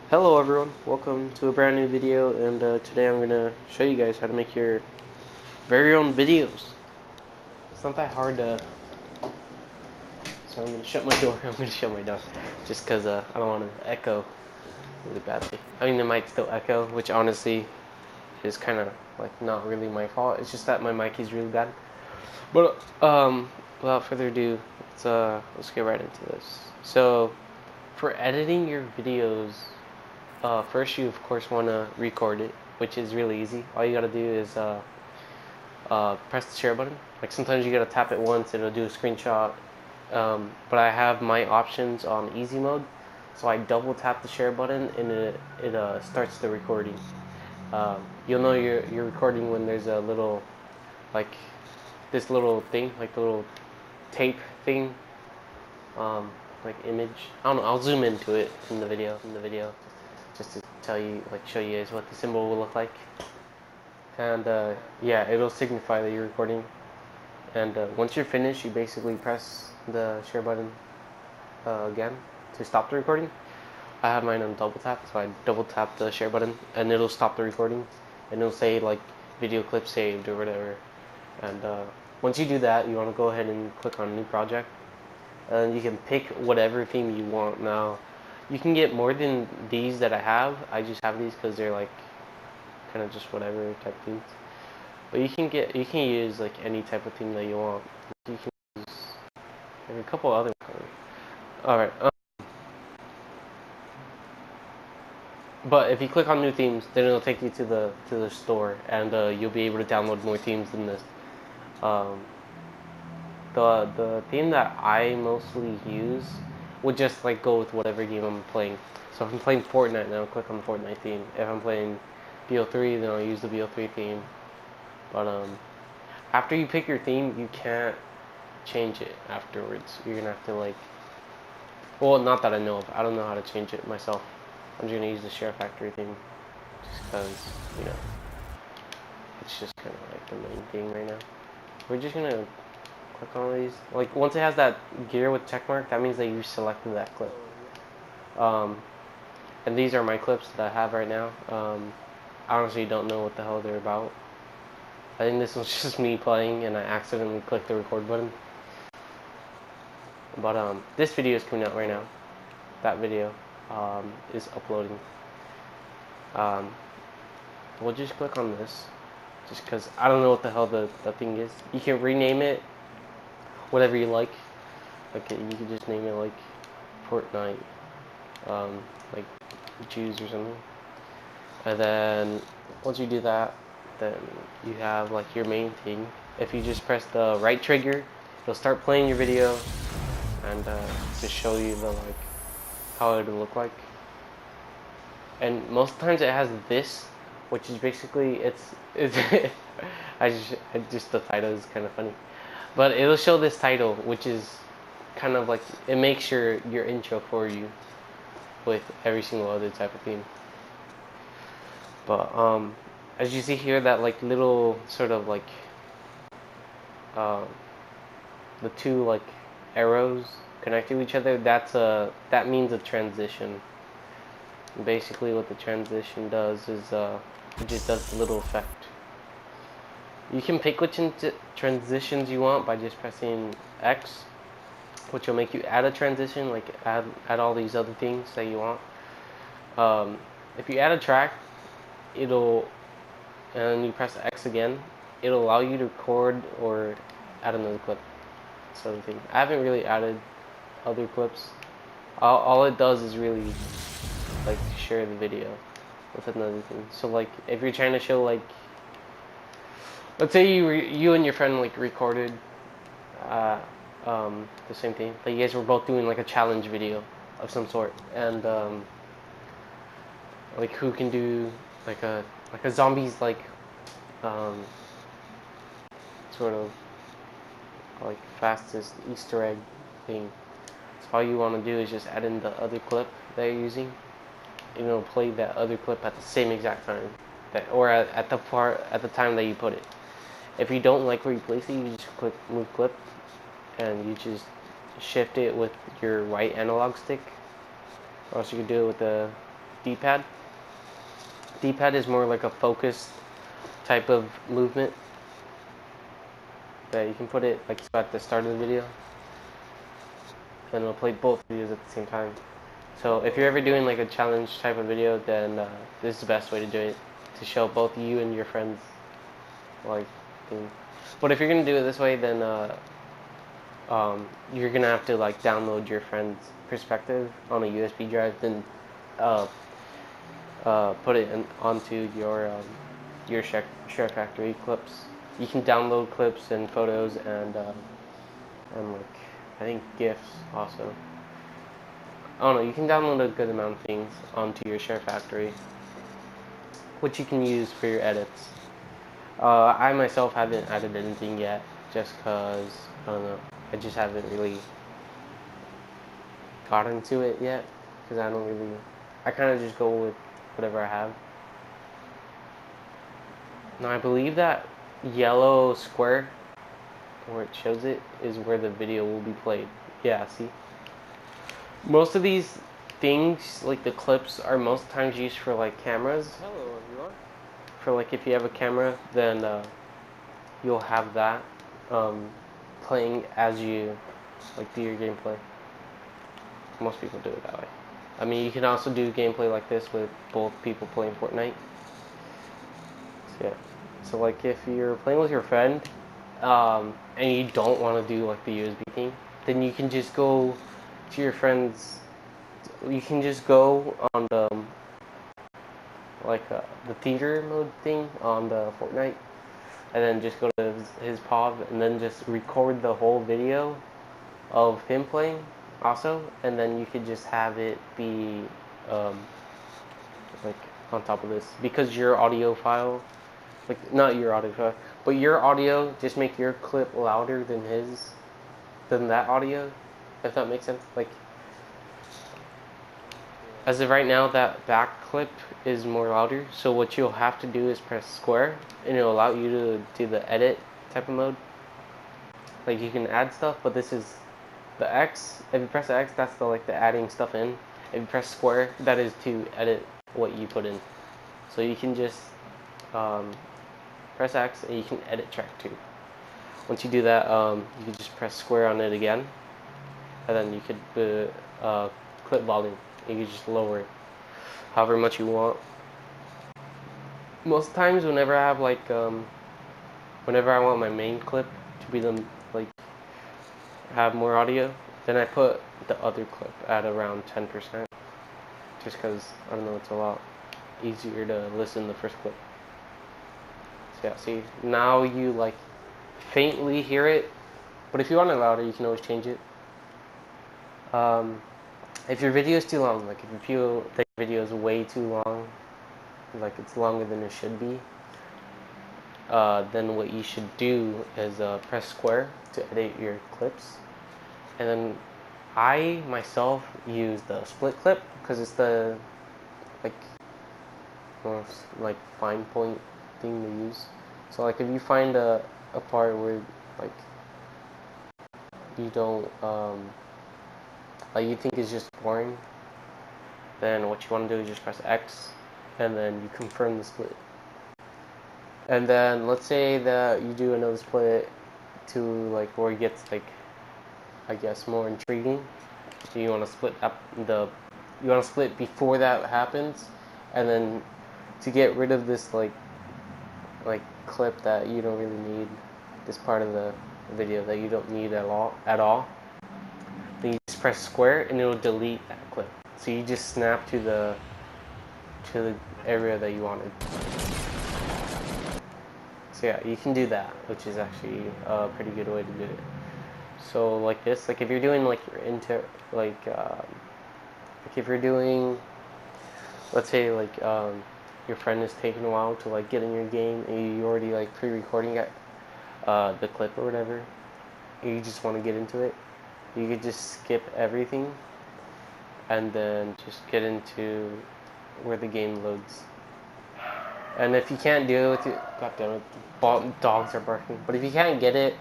Hello everyone, welcome to a brand new video, and today I'm going to show you guys how to make your very own videos. It's not that hard so I'm going to shut my door. I'm going to shut my door just because I don't want to echo really badly. I mean, it might still echo, which honestly is kind of like not really my fault. It's just that my mic is really bad. But without further ado, let's get right into this. So for editing your videos, first you of course want to record it, which is really easy. All you gotta do is press the share button. Like sometimes you gotta tap it once, it'll do a screenshot. But I have my options on easy mode, so I double tap the share button and it starts the recording. You'll know you're recording when there's a little, like this little thing, like the little tape thing, like image. I don't know. I'll zoom into it in the video. Just to tell you, like, show you guys what the symbol will look like. And yeah, it'll signify that you're recording. And once you're finished, you basically press the share button again to stop the recording. I have mine on double tap, so I double tap the share button, and it'll stop the recording, and it'll say like video clip saved or whatever. And once you do that, you want to go ahead and click on new project, and you can pick whatever theme you want. Now, you can get more than these that I have. I just have these because they're like kind of just whatever type themes. But you can use like any type of theme that you want. You can use like a couple other colors. All right. But if you click on new themes, then it'll take you to the store, and you'll be able to download more themes than this. Um, the theme that I mostly use would just like go with whatever game I'm playing. So if I'm playing Fortnite, then I'll click on the Fortnite theme. If I'm playing BO3, then I'll use the BO3 theme. But after you pick your theme, you can't change it afterwards. You're gonna have to like, well, not that I know of. I don't know how to change it myself. I'm just gonna use the SHAREfactory theme, just because it's just kind of like the main thing right now. We're just gonna click on these. Like once it has that gear with checkmark, that means that you selected that clip. And these are my clips that I have right now. I honestly don't know what the hell they're about. I think this was just me playing and I accidentally clicked the record button. But this video is coming out right now. That video is uploading. We'll just click on this, just because I don't know what the hell the thing is. You can rename it whatever you like. Like you could just name it like Fortnite, like Jews or something. And then once you do that, then you have like your main thing. If you just press the right trigger, it'll start playing your video and just show you the like how it'll look like. And most times it has this, which is basically it's I just the title is kind of funny, but it'll show this title, which is kind of like it makes your intro for you with every single other type of theme. But as you see here, that like little sort of like the two like arrows connecting to each other, that means a transition. And basically what the transition does is it just does the little effect. You can pick which transitions you want by just pressing X, which will make you add a transition, like add all these other things that you want. If you add a track, and you press X again, it'll allow you to record or add another clip. Sort of thing. I haven't really added other clips. All it does is really like share the video with another thing. So like if you're trying to show like, let's say you and your friend like recorded the same thing. Like you guys were both doing like a challenge video of some sort, and like who can do like a zombies like sort of like fastest Easter egg thing. So all you want to do is just add in the other clip that you're using, and it'll play that other clip at the same exact time, or at the time that you put it. If you don't like where you place it, you just click move clip, and you just shift it with your right analog stick, or else you can do it with the D-pad. D-pad is more like a focused type of movement that you can put it like at the start of the video, and it'll play both videos at the same time. So if you're ever doing like a challenge type of video, then this is the best way to do it, to show both you and your friends like thing. But if you're gonna do it this way, then you're gonna have to like download your friend's perspective on a USB drive, then put it onto your SHAREfactory clips. You can download clips and photos and like I think GIFs also. I don't know. You can download a good amount of things onto your SHAREfactory, which you can use for your edits. I myself haven't added anything yet, just cause I don't know. I just haven't really got into it yet, because I kind of just go with whatever I have. Now I believe that yellow square where it shows it is where the video will be played. Yeah, see? Most of these things, like the clips, are most times used for like cameras. Hello everyone. For like if you have a camera, then you'll have that playing as you like do your gameplay. Most people do it that way. I mean, you can also do gameplay like this with both people playing Fortnite. So yeah. So like if you're playing with your friend and you don't want to do like the USB thing, then you can just go to your friend's. You can just go on the the theater mode thing on the Fortnite, and then just go to his POV and then just record the whole video of him playing also, and then you could just have it be like on top of this, because your audio file, like not your audio file, but your audio, just make your clip louder than that audio, if that makes sense. Like as of right now, that back clip is more louder, so what you'll have to do is press square, and it'll allow you to do the edit type of mode. Like you can add stuff, but this is the X. If you press X, that's the adding stuff in. If you press square, that is to edit what you put in. So you can just press X and you can edit track 2. Once you do that, you can just press square on it again, and then you could clip volume. You can just lower it however much you want. Most times, whenever I have whenever I want my main clip to be have more audio, then I put the other clip at around 10%, just because I don't know, it's a lot easier to listen to the first clip. So yeah, see, now you like faintly hear it, but if you want it louder, you can always change it. If your video is too long, like if you feel the video is way too long, like it's longer than it should be, then what you should do is press square to edit your clips. And then I myself use the split clip because it's the most fine point thing to use. So like if you find a part where you don't you think is just boring, then what you want to do is just press X, and then you confirm the split. And then let's say that you do another split to where it gets I guess more intriguing. So you want to split up you want to split before that happens, and then to get rid of this clip that you don't really need, this part of the video that you don't need at all. Then you just press square and it'll delete that clip. So you just snap to the area that you wanted. So yeah, you can do that, which is actually a pretty good way to do it. So like this, if you're doing if you're doing, let's say your friend is taking a while to get in your game, and you already pre-recording the clip or whatever, and you just want to get into it, you could just skip everything and then just get into where the game loads. And if you can't deal with it, god damn it, dogs are barking. But if you can't get it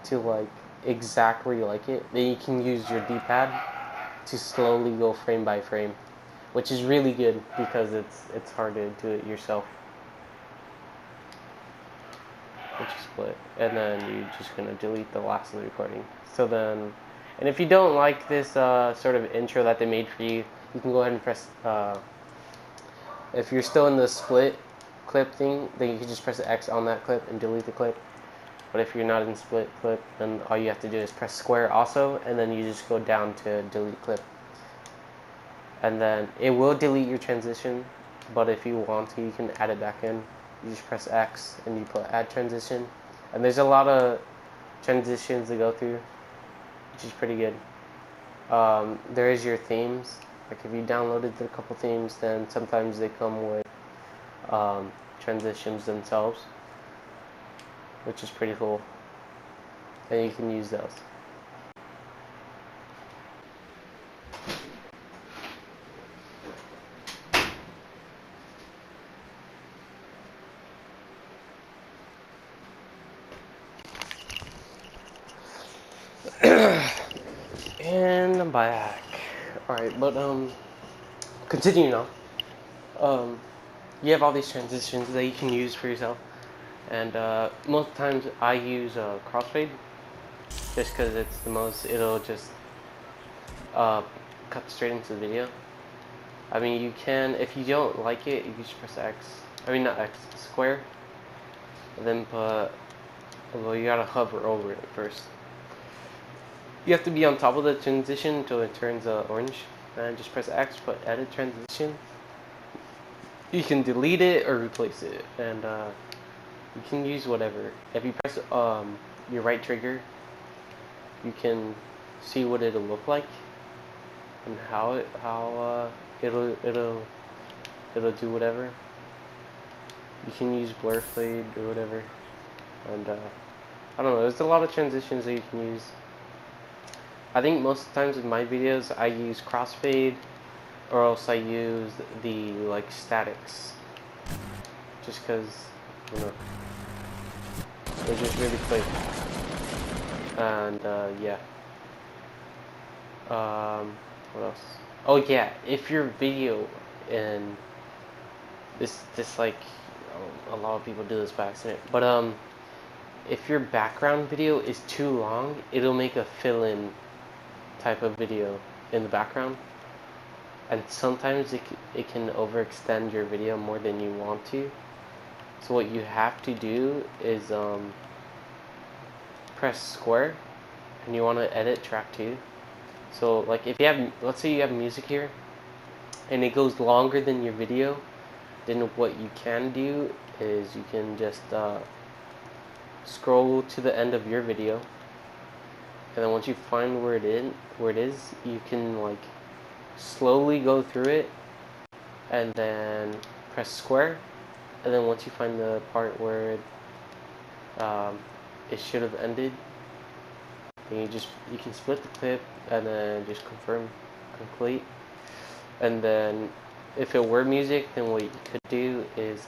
to exactly like it, then you can use your D-pad to slowly go frame by frame. which is really good because it's hard to do it yourself. Which is split, and then you're just gonna delete the last of the recording. So then, and if you don't like this sort of intro that they made for you, you can go ahead and press. If you're still in the split clip thing, then you can just press X on that clip and delete the clip. But if you're not in split clip, then all you have to do is press square also, and then you just go down to delete clip. And then it will delete your transition, but if you want to, you can add it back in. You just press X and you put add transition. And there's a lot of transitions to go through, which is pretty good. There is your themes. Like if you downloaded a couple themes, then sometimes they come with transitions themselves, which is pretty cool. And you can use those. And I'm back. Alright, but continuing on. You have all these transitions that you can use for yourself. And most times I use crossfade just because it's the most, it'll just cut straight into the video. I mean, you can, if you don't like it, you can just press X. I mean, not X, square. And then put, well, you gotta hover over it first. You have to be on top of the transition until it turns orange. And just press X, put edit transition. You can delete it or replace it. And you can use whatever. If you press your right trigger, you can see what it'll look like and how it'll do whatever. You can use blur fade or whatever. And I don't know. There's a lot of transitions that you can use. I think most of the times in my videos I use crossfade, or else I use the like statics, just because, you know, they're just really quick. And yeah. What else? Oh yeah, if your video, and this like, a lot of people do this by accident, but if your background video is too long, it'll make a fill-in type of video in the background, and sometimes it can overextend your video more than you want to. So what you have to do is press square, and you want to edit track 2. So like if you have, let's say you have music here and it goes longer than your video, then what you can do is you can just scroll to the end of your video, and then once you find where it is, you can like slowly go through it and then press square, and then once you find the part where it should have ended, then you can split the clip and then just confirm complete. And then if it were music, then what you could do is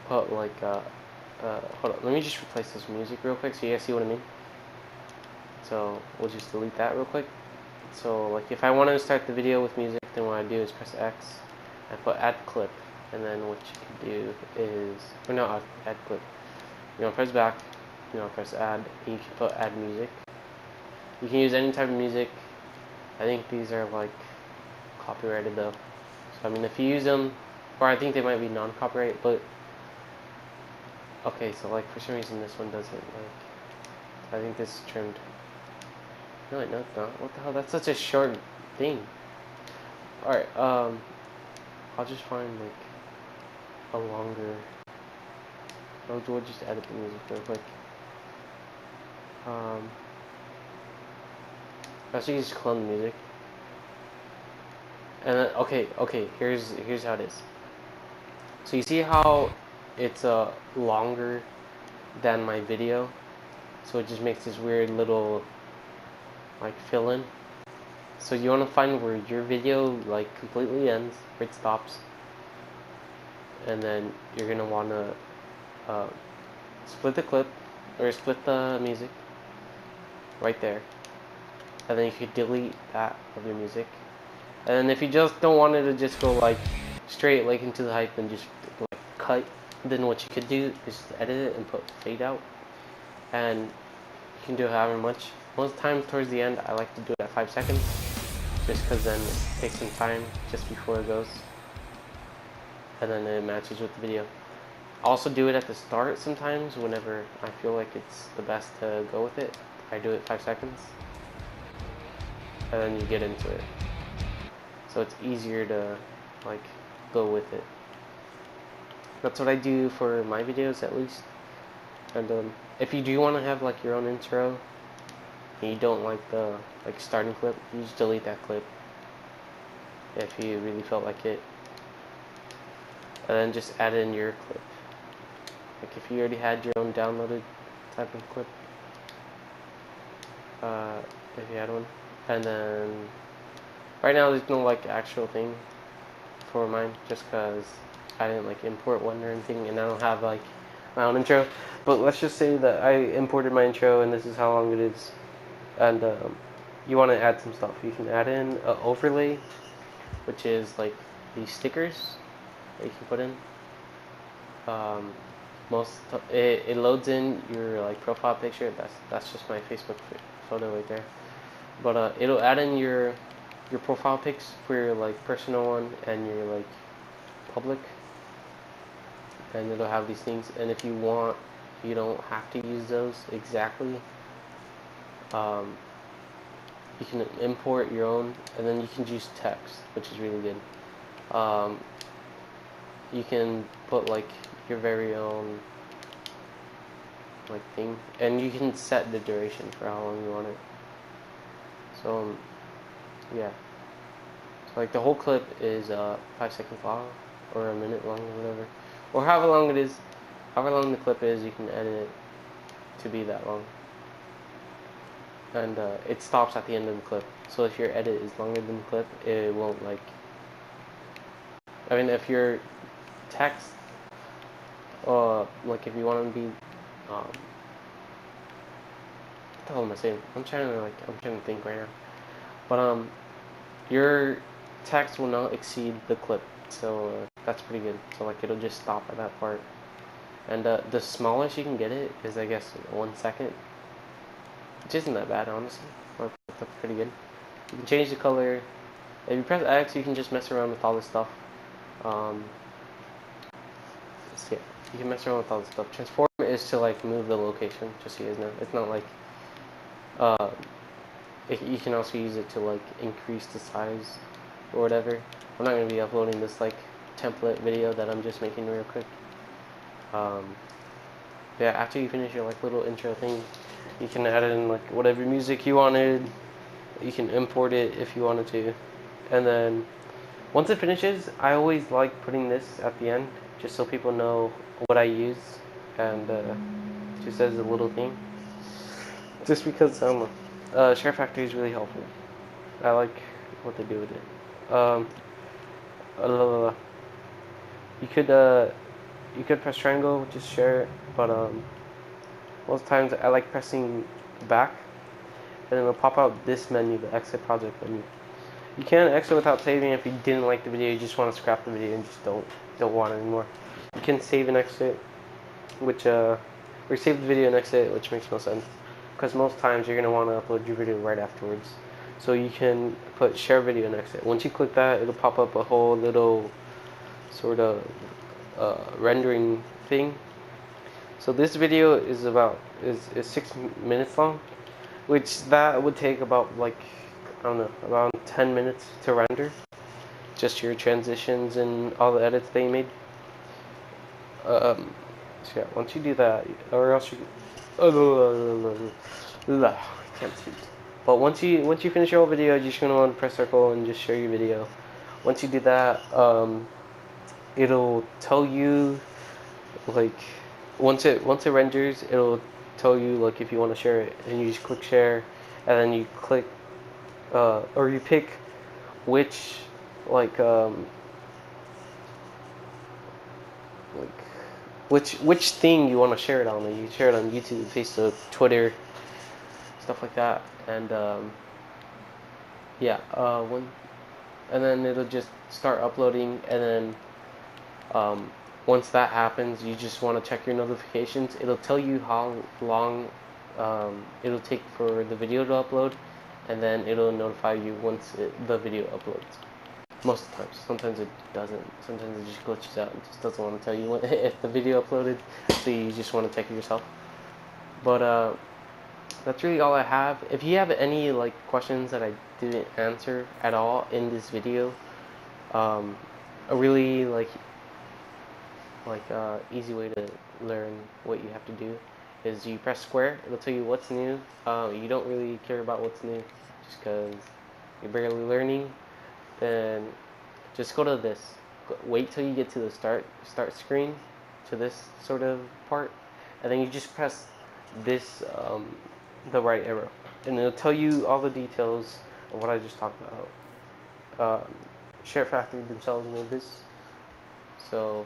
put like hold on, let me just replace this music real quick so you guys see what I mean. So we'll just delete that real quick. So like if I want to start the video with music, then what I do is press X and put add clip, and then what you can do is, or no, add clip. You want to press back, you want to press add, and you can put add music. You can use any type of music. I think these are like copyrighted though. So I mean, if you use them, or I think they might be non-copyright, but okay, so like for some reason this one doesn't, like, I think this is trimmed. No, wait, no, it's not. What the hell? That's such a short thing. Alright, I'll just find like a longer, we'll just edit the music real quick. Actually, just clone the music. And then, okay, here's how it is. So you see how it's longer than my video, so it just makes this weird little like fill in. So you want to find where your video like completely ends, where it stops, and then you're gonna want to split the clip or split the music right there, and then you could delete that of your music, And if you just don't want it to just go like straight like into the hype and just like cut, then what you could do is just edit it and put fade out, and you can do however much. Most times towards the end I like to do it at 5 seconds, just because then it takes some time just before it goes, and then it matches with the video. I also do it at the start sometimes whenever I feel like it's the best to go with it. I do it 5 seconds, and then you get into it. So it's easier to like go with it. That's what I do for my videos at least. And if you do want to have like your own intro and you don't like the like starting clip, you just delete that clip if you really felt like it, and then just add in your clip. Like if you already had your own downloaded type of clip, if you had one, and then right now there's no like actual thing for mine, just because I didn't like import one or anything, and I don't have like my own intro. But let's just say that I imported my intro, and this is how long it is. And you want to add some stuff. You can add in an overlay, which is like these stickers that you can put in. It loads in your like profile picture. That's just my Facebook photo right there. But it'll add in your profile pics for your like personal one and your like public, and it'll have these things. And if you want, you don't have to use those exactly. You can import your own, and then you can use text, which is really good. You can put like your very own like thing, and you can set the duration for how long you want it. So yeah, so like the whole clip is 5 seconds long, or a minute long, or whatever, or however long it is, however long the clip is, you can edit it to be that long. And it stops at the end of the clip. So if your edit is longer than the clip, it won't like. I mean, if your text, like if you want to be, what the hell am I saying? I'm trying to think right now. But your text will not exceed the clip, so that's pretty good. So like it'll just stop at that part. And the smallest you can get it is, I guess, 1 second. Which isn't that bad, honestly. That's pretty good. You can change the color. If you press X, you can just mess around with all this stuff. So yeah, you can mess around with all this stuff. Transform is to like move the location, just so you guys know. It's not like you can also use it to like increase the size or whatever. I'm not gonna be uploading this like template video that I'm just making real quick. Yeah, after you finish your like little intro thing, you can add in like whatever music you wanted. You can import it if you wanted to, and then once it finishes, I always like putting this at the end, just so people know what I use, and just as a little thing, just because SHAREfactory is really helpful. I like what they do with it. You could press triangle, just share it, but most times I like pressing back, and it'll pop out this menu, the exit project menu. You can exit without saving if you didn't like the video, you just want to scrap the video and just don't want it anymore. You can save and exit, which or save the video and exit, which makes no sense, because most times you're gonna want to upload your video right afterwards. So you can put share video and exit. Once you click that, it'll pop up a whole little sort of rendering thing. So this video is is 6 minutes long, which that would take about like, I don't know, around 10 minutes to render. Just your transitions and all the edits that you made. So yeah, once you do that, or else you can't speak. But once you finish your whole video, you're just gonna want to press circle and just share your video. Once you do that, it'll tell you like once it renders, it'll tell you like if you want to share it, and you just click share, and then you click or you pick which which thing you want to share it on. Like you can share it on YouTube, Facebook, Twitter, stuff like that. And yeah, and then it'll just start uploading, and then once that happens, you just want to check your notifications. It'll tell you how long it'll take for the video to upload, and then it'll notify you once the video uploads. Most of the times. Sometimes it doesn't. Sometimes it just glitches out and just doesn't want to tell you when, if the video uploaded, so you just want to check it yourself. But that's really all I have. If you have any like questions that I didn't answer at all in this video, a really easy way to learn what you have to do is you press square. It'll tell you what's new. You don't really care about what's new just because you're barely learning. Then just go to this. Wait till you get to the start screen, to this sort of part, and then you just press this the right arrow, and it'll tell you all the details of what I just talked about. SHAREfactory themselves made this, so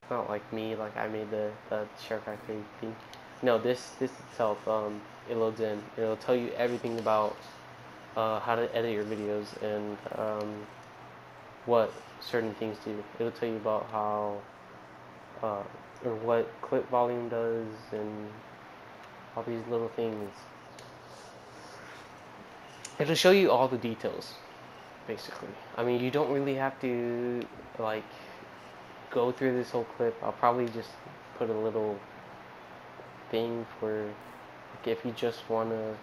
it's not like me, like I made the SHAREfactory thing. No, this itself, it loads in. It'll tell you everything about how to edit your videos and what certain things do. It'll tell you about how or what clip volume does and all these little things. It'll show you all the details, basically. I mean, you don't really have to like go through this whole clip. I'll probably just put a little thing for like, if you just wanna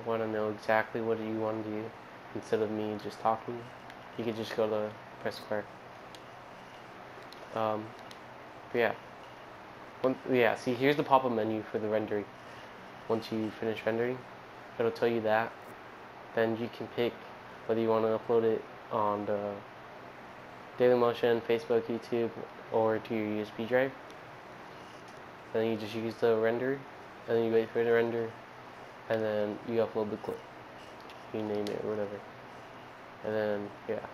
know exactly what you want to do instead of me just talking, you could just go to press square. But yeah. See, here's the pop-up menu for the rendering. Once you finish rendering, it'll tell you that. Then you can pick whether you want to upload it on the Dailymotion, Facebook, YouTube, or to your USB drive. Then you just use the render, and then you wait for it to render, and then you upload the clip. You name it or whatever. And then, yeah.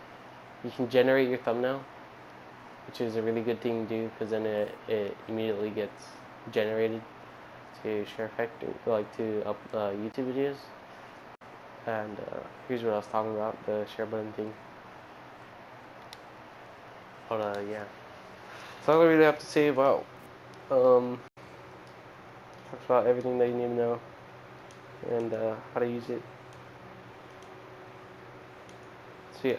You can generate your thumbnail, which is a really good thing to do, because then it immediately gets generated to SHAREfactory, like to YouTube videos. And here's what I was talking about, the share button thing. But yeah, that's all I really have to say about talk about everything that you need to know and how to use it. So yeah,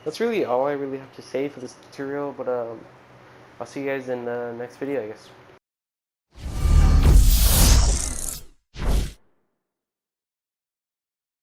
that's really all I really have to say for this tutorial. But I'll see you guys in the next video, I guess.